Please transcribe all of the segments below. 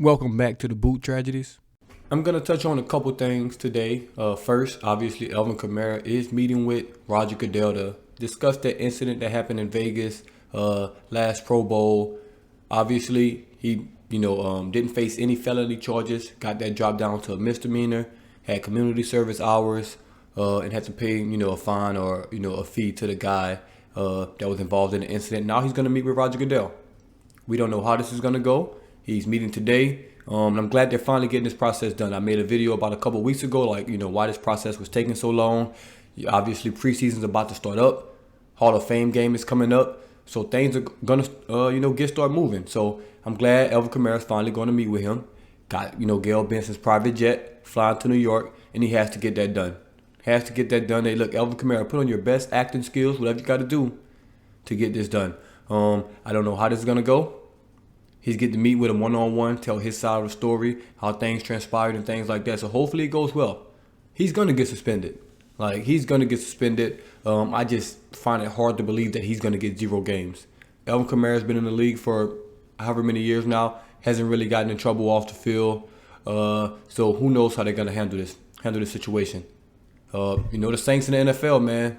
Welcome back to the Boot Tragedies. I'm going to touch on a couple things today. First, obviously, Alvin Kamara is meeting with Roger Goodell to discuss that incident that happened in Vegas last Pro Bowl. Obviously, he didn't face any felony charges, got that dropped down to a misdemeanor, had community service hours, and had to pay a fine or a fee to the guy that was involved in the incident. Now he's going to meet with Roger Goodell. We don't know how this is going to go. He's meeting today. I'm glad they're finally getting this process done. I made a video about a couple weeks ago, why this process was taking so long. Obviously, preseason's about to start up. Hall of Fame game is coming up. So things are going to, start moving. So I'm glad Alvin Kamara is finally going to meet with him. Got, Gail Benson's private jet, flying to New York, and he has to get that done. Hey, look, Alvin Kamara, put on your best acting skills, whatever you got to do to get this done. I don't know how this is going to go. He's getting to meet with him one-on-one, tell his side of the story, how things transpired and things like that. So hopefully it goes well. He's going to get suspended. I just find it hard to believe that he's going to get 0 games. Alvin Kamara's been in the league for however many years now, hasn't really gotten in trouble off the field. So who knows how they're going to handle this situation. The Saints in the NFL, man,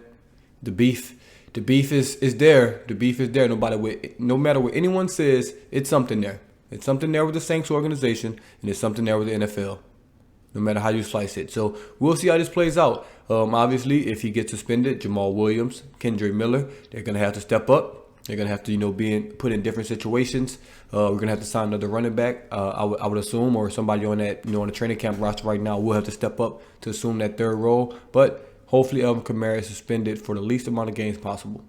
the beef is there. The beef is there. No matter what anyone says, it's something there. It's something there with the Saints organization, and it's something there with the NFL. No matter how you slice it. So we'll see how this plays out. Obviously, if he gets suspended, Jamal Williams, Kendre Miller, they're gonna have to step up. They're gonna have to, be put in different situations. We're gonna have to sign another running back. I would assume, or somebody on that, on the training camp roster right now will have to step up to assume that third role. But hopefully, Alvin Kamara is suspended for the least amount of games possible.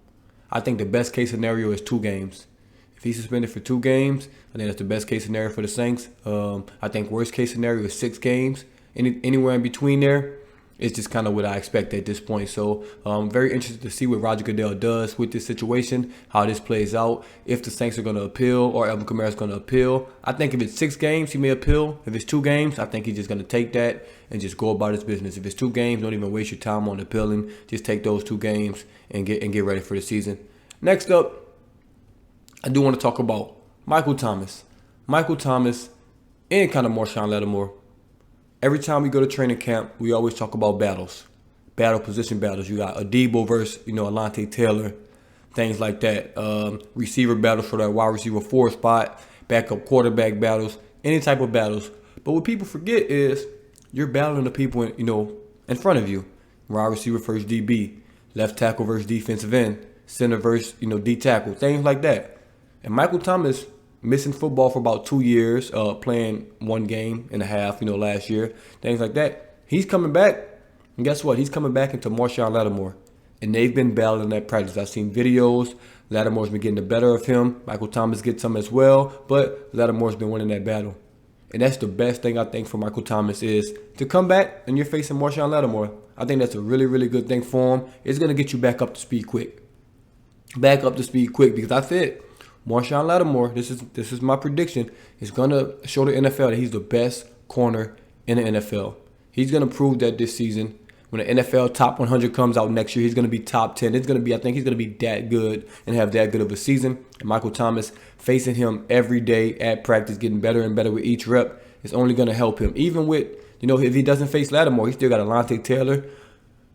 I think the best case scenario is 2 games. If he's suspended for 2 games, I think that's the best case scenario for the Saints. I think worst case scenario is 6 games. Anywhere in between there, it's just kind of what I expect at this point. So I'm very interested to see what Roger Goodell does with this situation, how this plays out, if the Saints are going to appeal or Alvin Kamara is going to appeal. I think if it's 6 games, he may appeal. If it's 2 games, I think he's just going to take that and just go about his business. If it's 2 games, don't even waste your time on appealing. Just take those 2 games and get ready for the season. Next up, I do want to talk about Michael Thomas. Michael Thomas and kind of Marshawn Lattimore. Every time we go to training camp, we always talk about position battles. You got Adebo versus, Alante Taylor, things like that. Receiver battles for that wide receiver 4 spot, backup quarterback battles, any type of battles. But what people forget is you're battling the people, in front of you. Wide receiver versus DB, left tackle versus defensive end, center versus, D tackle, things like that. And Michael Thomas missing football for about 2 years, playing 1 game and a half, last year, things like that. He's coming back, and guess what? He's coming back into Marshawn Lattimore, and they've been battling that practice. I've seen videos. Lattimore's been getting the better of him. Michael Thomas gets some as well, but Lattimore's been winning that battle. And that's the best thing I think for Michael Thomas is to come back and you're facing Marshawn Lattimore. I think that's a really, really good thing for him. It's going to get you back up to speed quick. Because I said Marshawn Lattimore, this is my prediction, is going to show the NFL that he's the best corner in the NFL. He's going to prove that this season. When the NFL Top 100 comes out next year, he's going to be top 10. I think he's going to be that good and have that good of a season. And Michael Thomas, facing him every day at practice, getting better and better with each rep, is only going to help him. Even with, if he doesn't face Lattimore, he still got Alante Taylor.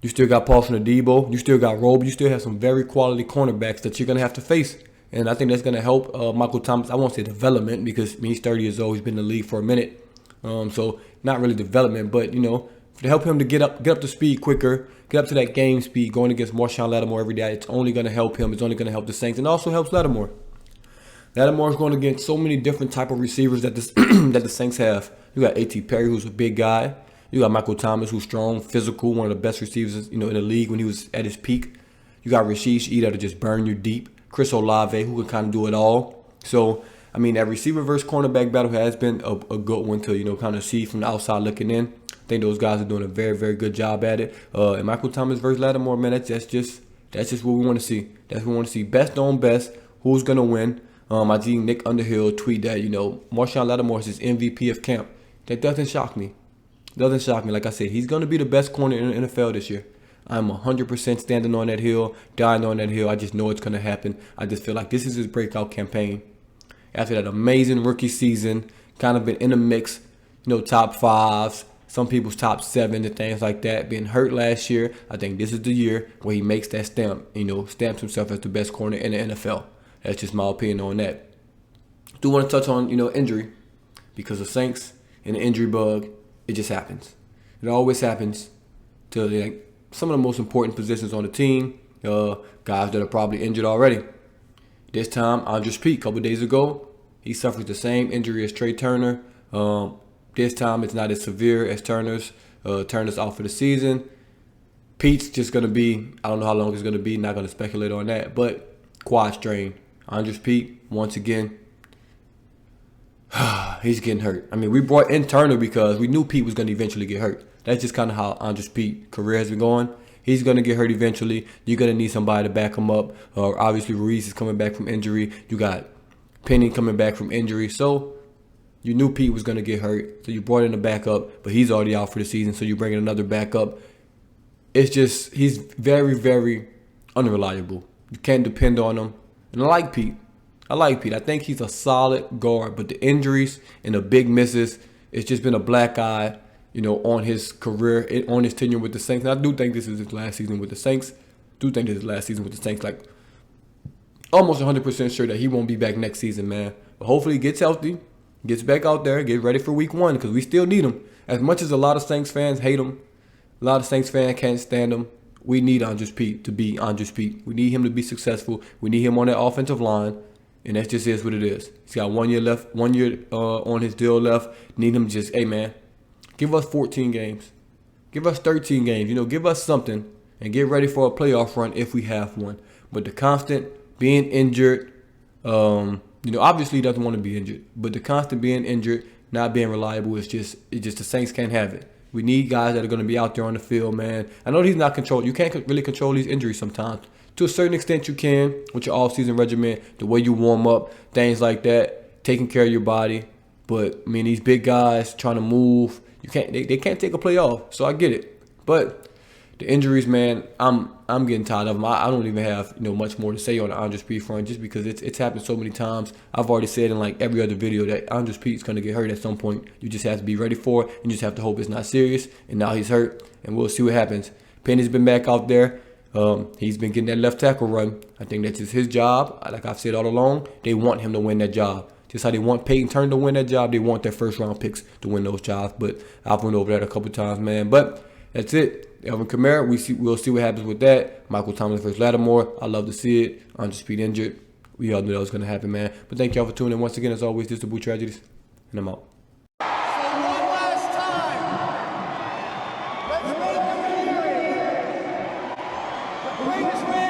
You still got Paulson Adebo. You still got Robe. You still have some very quality cornerbacks that you're going to have to face. And I think that's going to help Michael Thomas. I won't say development because he's 30 years old. He's been in the league for a minute. So not really development, but, to help him to get up to speed quicker, get up to that game speed, going against Marshawn Lattimore every day, it's only going to help him. It's only going to help the Saints, and also helps Lattimore. Lattimore is going against so many different type of receivers that that the Saints have. You got A.T. Perry, who's a big guy. You got Michael Thomas, who's strong, physical, one of the best receivers, in the league when he was at his peak. You got Rashid Shaheed that'll just burn you deep. Chris Olave, who can kind of do it all. So, that receiver versus cornerback battle has been a good one to, kind of see from the outside looking in. I think those guys are doing a very, very good job at it. And Michael Thomas versus Lattimore, man, that's just what we want to see. That's what we want to see. Best on best. Who's going to win? I see Nick Underhill tweet that, Marshawn Lattimore is his MVP of camp. That doesn't shock me. Like I said, he's going to be the best corner in the NFL this year. I'm 100% standing on that hill, dying on that hill. I just know it's going to happen. I just feel like this is his breakout campaign. After that amazing rookie season, kind of been in the mix, top fives, some people's top seven and things like that. Being hurt last year, I think this is the year where he makes that stamp, stamps himself as the best corner in the NFL. That's just my opinion on that. Do want to touch on, injury, because the Saints and the injury bug, it just happens. It always happens to some of the most important positions on the team, guys that are probably injured already. This time, Andres Pete, a couple days ago, he suffered the same injury as Trey Turner. This time, it's not as severe as Turner's. Turner's out for the season. Pete's just going to be, I don't know how long it's going to be, not going to speculate on that, but quad strain. Andres Pete, once again, he's getting hurt. I mean, we brought in Turner because we knew Pete was going to eventually get hurt. That's just kind of how Andres Pete's career has been going. He's going to get hurt eventually. You're going to need somebody to back him up. Obviously, Ruiz is coming back from injury. You got Penny coming back from injury. So you knew Pete was going to get hurt. So you brought in a backup, but he's already out for the season. So you bring in another backup. It's just, he's very, very unreliable. You can't depend on him. And I like Pete. I think he's a solid guard, but the injuries and the big misses, it's just been a black eye, on his career, on his tenure with the Saints. And I do think this is his last season with the Saints. Like almost 100% sure that he won't be back next season, man. But hopefully he gets healthy, gets back out there, get ready for week 1, because we still need him. As much as a lot of Saints fans hate him, a lot of Saints fans can't stand him, we need Andres Pete to be Andres Pete. We need him to be successful. We need him on that offensive line. And that just is what it is. He's got 1 year left, 1 year on his deal left. Need him to just, hey, man, give us 14 games. Give us 13 games. Give us something and get ready for a playoff run if we have one. But the constant being injured, obviously he doesn't want to be injured. But the constant being injured, not being reliable, it's just the Saints can't have it. We need guys that are going to be out there on the field, man. I know he's not controlled. You can't really control these injuries sometimes. To a certain extent, you can with your off-season regimen, the way you warm up, things like that, taking care of your body. But I mean, these big guys trying to move, you can't. They can't take a play off. So I get it. But the injuries, man, I'm getting tired of them. I don't even have much more to say on the Andres Pete front, just because it's happened so many times. I've already said in like every other video that Andres Pete's gonna get hurt at some point. You just have to be ready for it. You just have to hope it's not serious. And now he's hurt, and we'll see what happens. Penny's been back out there. He's been getting that left tackle run. I think that's just his job. Like I've said all along, they want him to win that job. Just how they want Peyton Turner to win that job, they want their first-round picks to win those jobs. But I've went over that a couple times, man. But that's it. Alvin Kamara, we'll see what happens with that. Michael Thomas versus Lattimore. I love to see it. Andres Pete injured. We all knew that was going to happen, man. But thank y'all for tuning in. Once again, as always, this is the Boo Tragedies, and I'm out. So one last time, let's make the greatest man